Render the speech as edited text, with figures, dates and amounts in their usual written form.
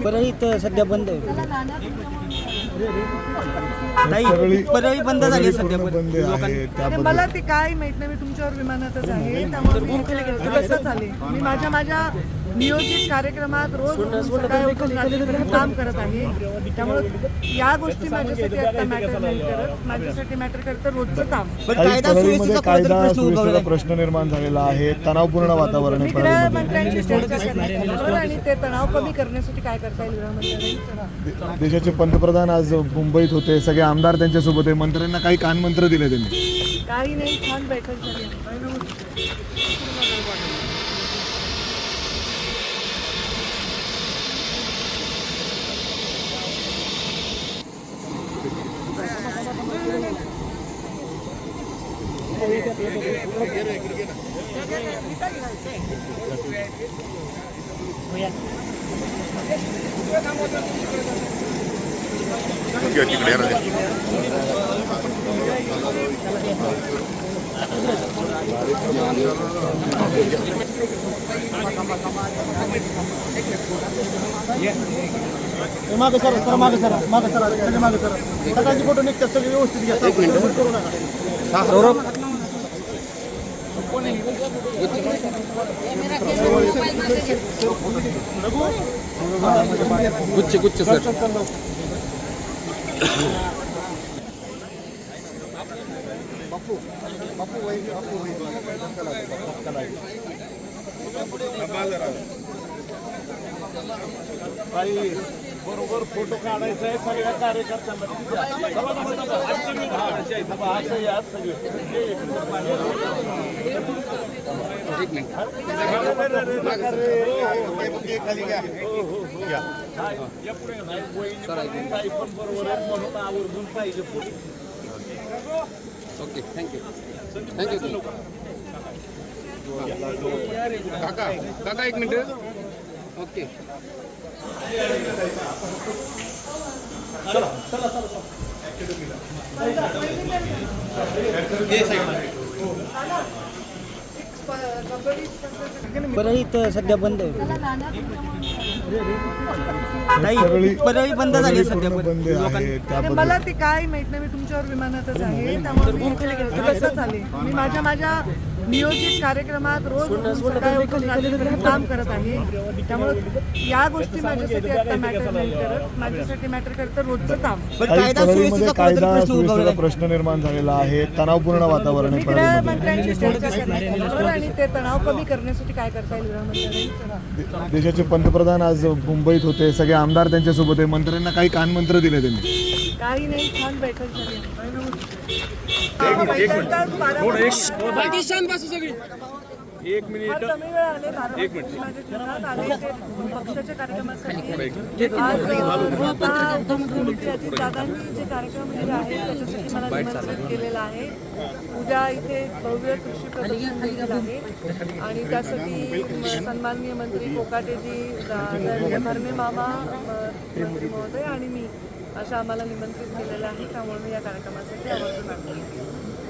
परळी तर सध्या बंद आहे. परळी बंद झाली आहे सध्या. मला ते काय माहित नाही, मी तुमच्यावर विमानातच आहे, त्यामुळे कसं आले. मी माझ्या नियोजित कार्यक्रमात रोज सकाळी उठून रात्रीपर्यंत काम करत आहे, त्यामुळे या गोष्टी माझ्यासाठी आता मॅटर नाही करत. माझ्यासाठी मॅटर करतं रोजचं काम. कायदा सुव्यवस्थेचा प्रश्न निर्माण झालेला आहे, तणावपूर्ण वातावरण आहे. गृहमंत्र्यांशी चर्चा करण्यात आणि ते तणाव कमी करण्यासाठी काय करता येईल गृहमंत्र्यांनी. देशाचे पंतप्रधान आज मुंबईत होते, सगळे आमदार त्यांच्यासोबत आहे, मंत्र्यांना काही कानमंत्र दिले त्यांनी. काही नाही, छान बैठक झाली. मागे सर सगळ्यांची फोटो निघतात, सगळे व्यवस्थित घ्या. करू नका. गुच्छ सर. बरोबर फोटो काढायचा आहे सगळ्या कार्यकर्त्यांना. म्हणून आवर्जून पाहिजे फोटो. Okay, thank you. काका एक मिनिट. ओके. परळी तर सध्या बंद आहे. परळी बंद झाली आहे सध्या. मला ते काय माहित नाही, मी तुमच्यावर विमानातच आहे, त्यामुळे कसं आले. मी माझ्या नियोजित कार्यक्रमात रोज सकाळी उठून रात्रीपर्यंत काम करत आहे, त्यामुळे या गोष्टी माझ्यासाठी आता मॅटर नाही करत. माझ्यासाठी मॅटर करतं रोजचं काम. कायदा सुव्यवस्थेचा प्रश्न निर्माण झालेला आहे, तणावपूर्ण वातावरण आहे. गृहमंत्र्यांशी चर्चा करण्यात आणि ते तणाव कमी करण्यासाठी काय करता येईल गृहमंत्र्यांनी. देशाचे पंतप्रधान आज मुंबईत होते, सगळे आमदार त्यांच्यासोबत आहे, मंत्र्यांना काही कानमंत्र दिले त्यांनी. काही नाही, छान बैठक झाली. एक मिनिट. पक्षाच्या कार्यक्रमासाठी आज मुख्यमंत्री अजित दादांनी जे कार्यक्रम केले आहे त्याच्यासाठी मला निमंत्रित केलेलं आहे. उद्या इथे भव्य कृषी प्रदर्शन देखील आहे आणि त्यासाठी सन्माननीय मंत्री कोकाटेजी, भरणे मामा, मंत्री महोदय आणि मी अशा आम्हाला निमंत्रित केलेलं आहे, त्यामुळे मी या कार्यक्रमासाठी आवर्जून आले.